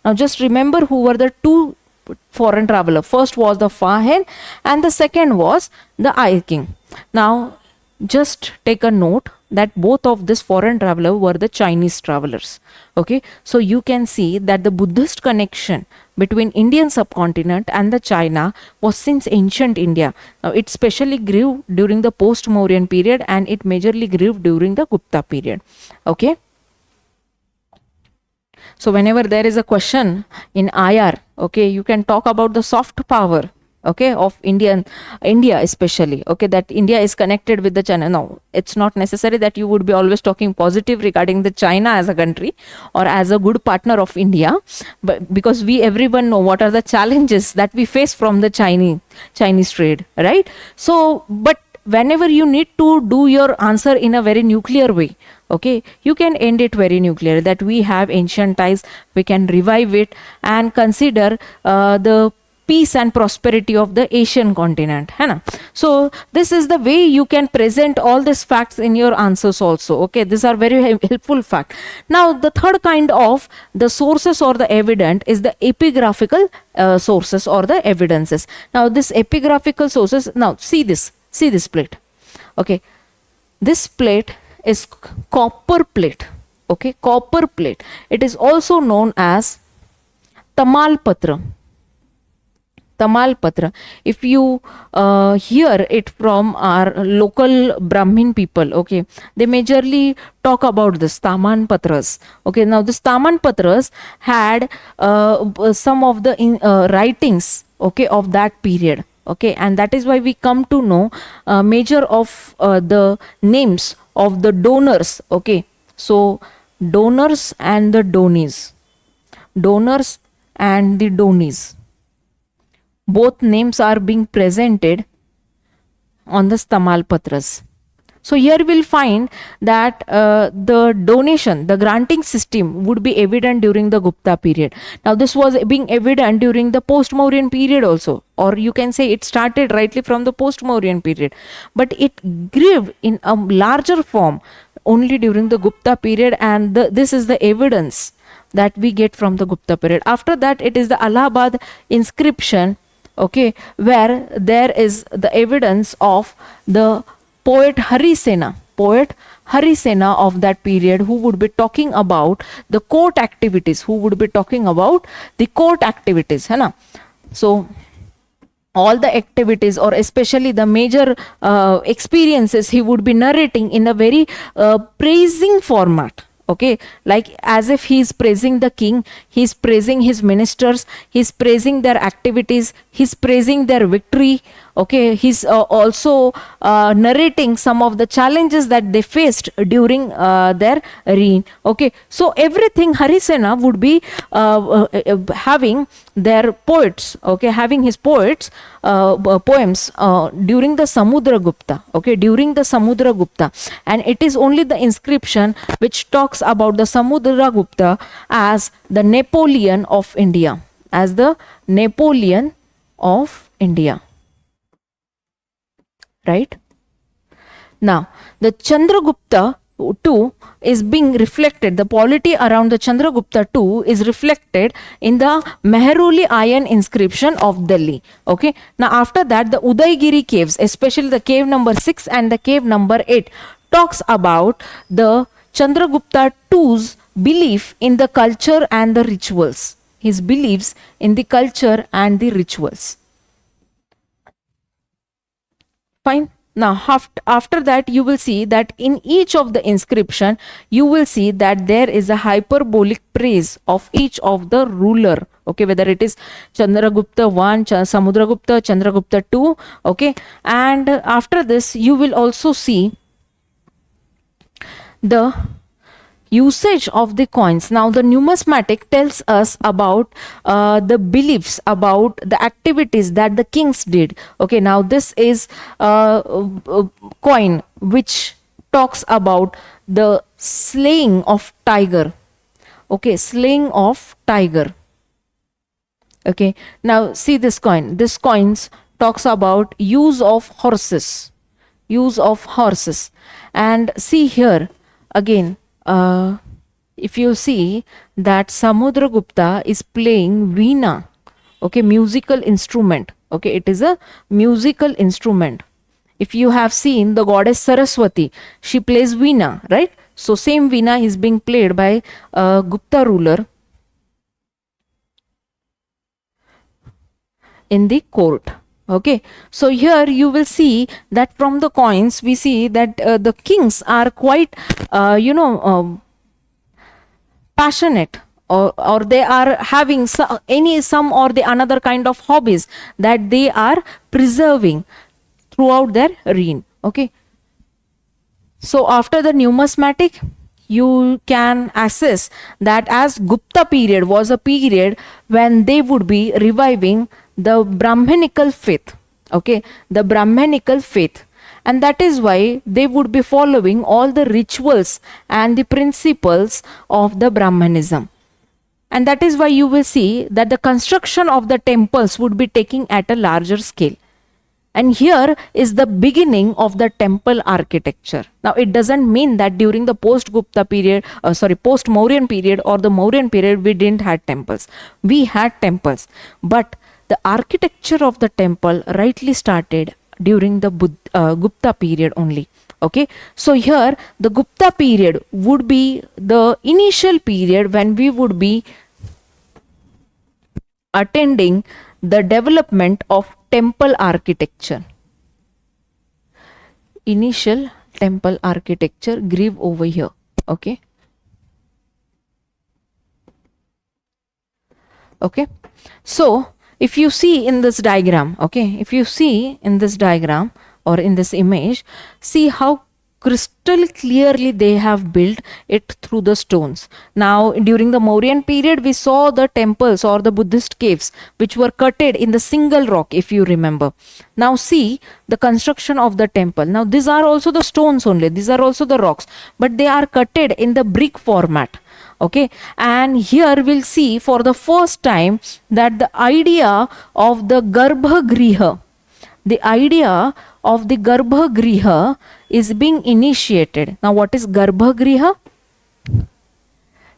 Now just remember who were the two foreign traveler. First was the Fa-Hien and the second was the I-King. Now just take a note that both of this foreign traveler were the Chinese travelers. Okay, so you can see that the Buddhist connection between Indian subcontinent and the China was since ancient India. Now it specially grew during the post-Mauryan period and it majorly grew during the Gupta period. Okay, so whenever there is a question in IR, okay, you can talk about the soft power, okay, of India especially, okay, that India is connected with the China. No, it's not necessary that you would be always talking positive regarding the China as a country or as a good partner of India, but because everyone know what are the challenges that we face from the Chinese trade, right? So but whenever you need to do your answer in a very nuclear way, okay, you can end it very nuclear, that we have ancient ties, we can revive it and consider the peace and prosperity of the Asian continent, है ना? So this is the way you can present all these facts in your answers also. Okay, these are very helpful fact. Now the third kind of the sources or the evidence is the epigraphical sources or the evidences. Now this epigraphical sources, now see this plate. Okay, this plate is copper plate. Okay, copper plate. It is also known as Tamalpatra. Tamalpatra. If you hear it from our local Brahmin people, okay, they majorly talk about this Tamanpatras. Okay, now this Tamanpatras had some of the writings, okay, of that period. Okay, and that is why we come to know major of the names of the donors. Okay, so donors and the donees, donors and the donees, both names are being presented on the Tamalpatras. So here we'll find that the donation, the granting system would be evident during the Gupta period. Now this was being evident during the post-Mauryan period also, or you can say it started rightly from the post-Mauryan period, but it grew in a larger form only during the Gupta period, and this is the evidence that we get from the Gupta period. After that, it is the Allahabad inscription, okay, where there is the evidence of the poet Harisena of that period, who would be talking about the court activities, है ना? So all the activities, or especially the major experiences, he would be narrating in a very praising format. Okay, like as if he is praising the king, he is praising his ministers, he is praising their activities, he is praising their victory. Okay, he's also narrating some of the challenges that they faced during their reign. Okay, so everything Harisena would be having their poets, okay, having his poets poems during the Samudragupta. Okay, during the Samudragupta, and it is only the inscription which talks about the Samudragupta as the Napoleon of India, as the Napoleon of India. Right? Now, the Chandragupta II is being reflected, the polity around the Chandragupta II is reflected in the Mehroli iron inscription of Delhi. Okay, now after that, the Udaygiri caves, especially the cave number 6 and the cave number 8, talks about the Chandragupta II's belief in the culture and the rituals. His beliefs in the culture and the rituals. Fine. Now after that, you will see that in each of the inscription, you will see that there is a hyperbolic praise of each of the ruler. Okay, whether it is Chandragupta I, Samudragupta, Chandragupta II. Okay, and after this, you will also see the usage of the coins. Now the numismatic tells us about the beliefs, about the activities that the kings did. Okay, now this is coin which talks about the slaying of tiger. Okay, slaying of tiger. Okay, now see this coin. This coins talks about use of horses, and see here again, if you see that Samudragupta is playing veena, okay, musical instrument. Okay, it is a musical instrument. If you have seen the goddess Saraswati, she plays veena, right? So same veena is being played by a Gupta ruler in the court. Okay, so here you will see that from the coins we see that the kings are quite passionate, or they are having some or the another kind of hobbies that they are preserving throughout their reign. Okay, so after the numismatic, you can assess that as Gupta period was a period when they would be reviving the Brahmanical faith. Okay, the Brahmanical faith. And that is why they would be following all the rituals and the principles of the Brahmanism. And that is why you will see that the construction of the temples would be taking at a larger scale. And here is the beginning of the temple architecture. Now, it doesn't mean that during the post-Gupta period, post-Mauryan period or the Mauryan period, we didn't have temples. We had temples. But the architecture of the temple rightly started during the Gupta period only. Okay, so here the Gupta period would be the initial period when we would be attending the development of temple architecture. Initial temple architecture, grieve over here. Okay. Okay. So if you see in this diagram, okay, if you see in this diagram or in this image, see how crystal clearly they have built it through the stones. Now, during the Mauryan period, we saw the temples or the Buddhist caves which were cutted in the single rock, if you remember. Now, see the construction of the temple. Now, these are also the stones only. These are also the rocks, but they are cutted in the brick format. Okay, and here we'll see for the first time that the idea of the Garbhagriha, is being initiated. Now, what is Garbhagriha?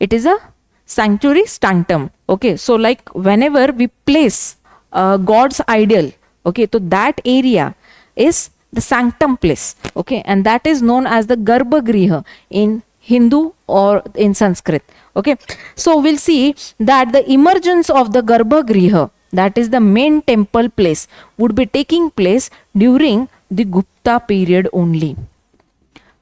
It is a sanctuary sanctum. Okay, so like whenever we place God's idol, okay, so that area is the sanctum place. Okay, and that is known as the Garbhagriha in Hindu or in Sanskrit. Okay, so we'll see that the emergence of the Garbhagriha, that is the main temple place, would be taking place during the Gupta period only.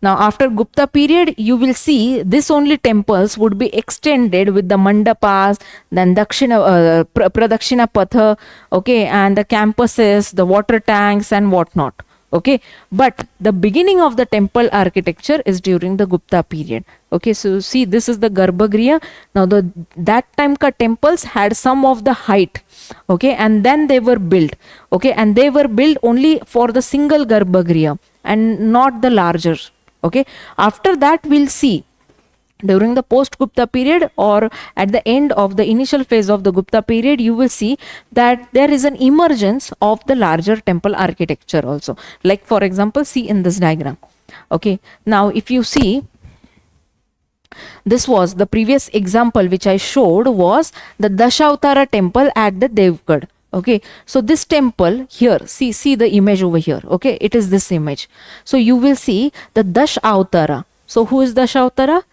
Now, after Gupta period, you will see this only temples would be extended with the mandapas, then Pradakshina Patha, okay, and the campuses, the water tanks and whatnot. Okay, but the beginning of the temple architecture is during the Gupta period. Okay, so see, this is the Garbhagriha. Now, that time ka temples had some of the height. Okay, and then they were built. Okay, and they were built only for the single Garbhagriha and not the larger. Okay, after that we'll see during the post-Gupta period or at the end of the initial phase of the Gupta period, you will see that there is an emergence of the larger temple architecture also. Like for example, see in this diagram. Okay, now if you see, this was the previous example which I showed was the Dashavatara Temple at the Deogarh. Okay, so this temple here, see the image over here. Okay, it is this image. So you will see the Dashavatara. So who is Dashavatara?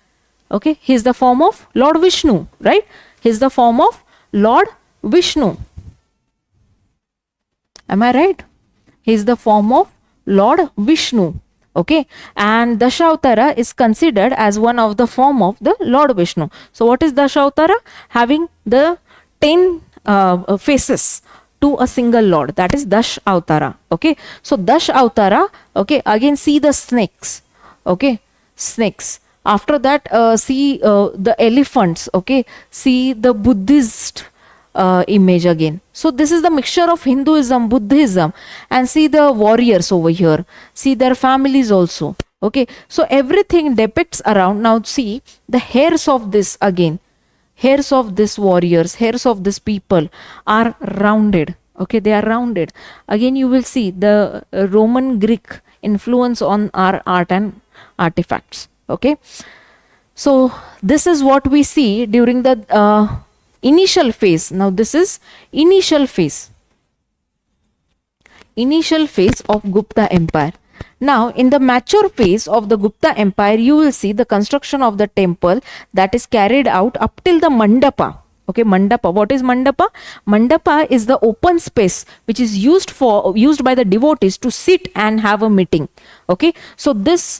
Okay, he is the form of Lord Vishnu, right? He is the form of Lord Vishnu. Am I right? He is the form of Lord Vishnu. Okay, and Dashavatara is considered as one of the form of the Lord Vishnu. So what is Dashavatara? Having the 10 faces to a single Lord. That is Dashavatara. Okay, so Dashavatara. Okay, again see the snakes. Okay, snakes. After that, see the elephants. Okay, see the Buddhist image again. So this is the mixture of Hinduism, Buddhism, and see the warriors over here. See their families also. Okay, so everything depicts around. Now see the hairs of this again. Hairs of this warriors, hairs of this people are rounded. Okay, they are rounded. Again, you will see the Roman Greek influence on our art and artifacts. Okay, So this is what we see during the initial phase. Now this is initial phase of Gupta Empire. Now in the mature phase of the Gupta Empire, you will see the construction of the temple that is carried out up till the Mandapa. Okay, Mandapa. What is Mandapa? Mandapa is the open space which is used by the devotees to sit and have a meeting. Okay, so this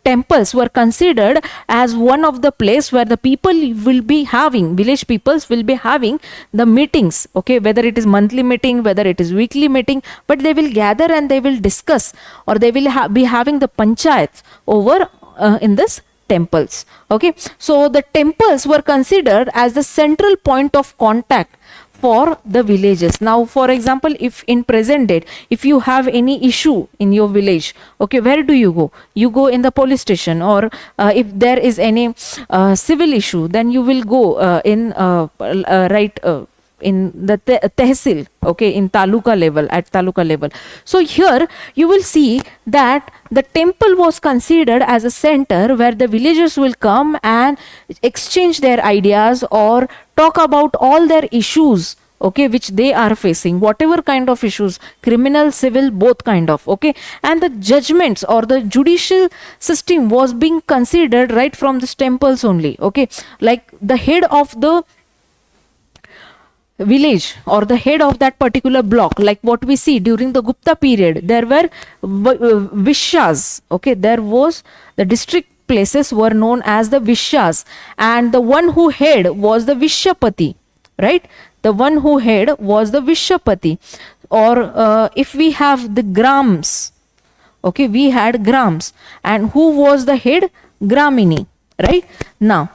temples were considered as one of the place where the people will be having, village peoples will be having the meetings. Okay, whether it is monthly meeting, whether it is weekly meeting, but they will gather and they will discuss, or they will be having the panchayats over in this temples. Okay, so the temples were considered as the central point of contact for the villages. Now for example, if in present date, if you have any issue in your village, okay, where do you go? You go in the police station, or if there is any civil issue, then you will go in the tehsil, okay, in taluka level, at taluka level. So here you will see that the temple was considered as a center where the villagers will come and exchange their ideas or talk about all their issues, okay, which they are facing, whatever kind of issues, criminal, civil, both kind of, okay. And the judgments or the judicial system was being considered right from these temples only, okay. Like the head of the village or the head of that particular block, like what we see during the Gupta period, there were vishyas, okay, there was the district places were known as the vishyas, and the one who head was the vishyapati, right? The one who head was the vishyapati. Or if we have the grams, okay, we had grams, and who was the head? Gramini, right? Now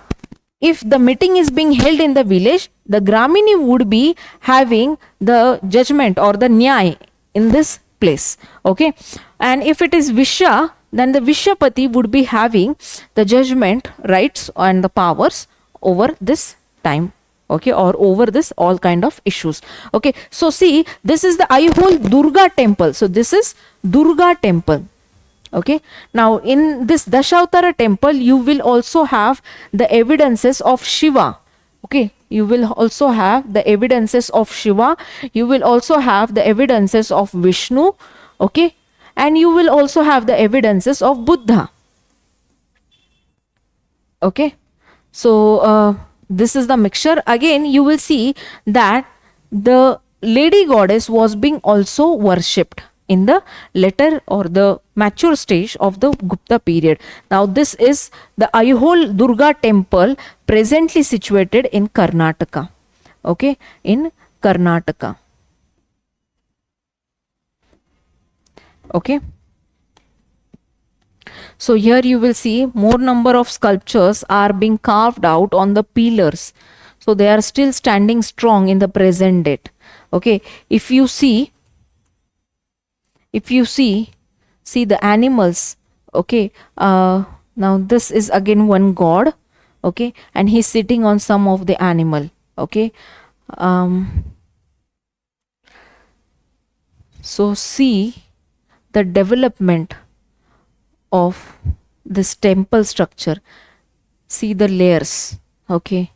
if the meeting is being held in the village, the Gramini would be having the judgment or the nyay in this place, okay. And if it is Vishya, then the Vishyapati would be having the judgment rights and the powers over this time, okay, or over this all kind of issues, okay. So see, this is the Aihole Durga temple. So this is Durga temple. Okay, now in this Dashavatara temple, you will also have the evidences of Shiva. Okay, you will also have the evidences of Shiva. You will also have the evidences of Vishnu. Okay, and you will also have the evidences of Buddha. Okay, so this is the mixture. Again, you will see that the lady goddess was being also worshipped in the later or the mature stage of the Gupta period. Now this is the Aihole Durga temple, presently situated in Karnataka. Okay, in Karnataka. Okay, so here you will see more number of sculptures are being carved out on the pillars, so they are still standing strong in the present date. Okay, if you see the animals, okay, now this is again one god, okay, and he's sitting on some of the animal, okay. So see the development of this temple structure, see the layers, okay,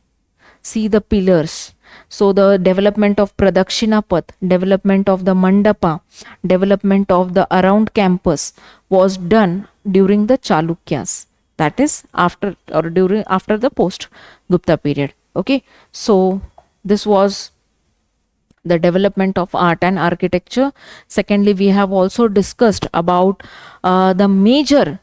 see the pillars. So the development of Pradakshina Path, development of the Mandapa, development of the around campus was done during the Chalukyas, that is after the post Gupta period. Okay, so this was the development of art and architecture. Secondly, we have also discussed about the major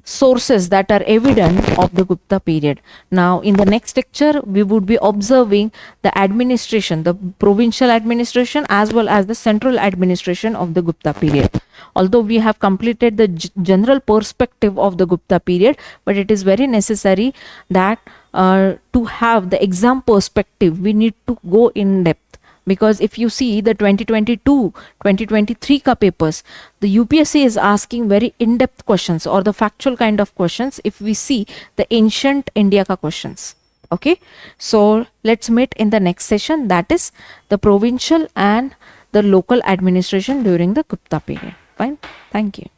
sources that are evident of the Gupta period. Now in the next lecture, we would be observing the administration, the provincial administration as well as the central administration of the Gupta period. Although we have completed the general perspective of the Gupta period, but it is very necessary that to have the exam perspective, we need to go in depth. Because if you see the 2022-2023 ka papers, the UPSC is asking very in-depth questions or the factual kind of questions if we see the ancient India ka questions. Okay, so let's meet in the next session, that is the provincial and the local administration during the Gupta period. Fine, thank you.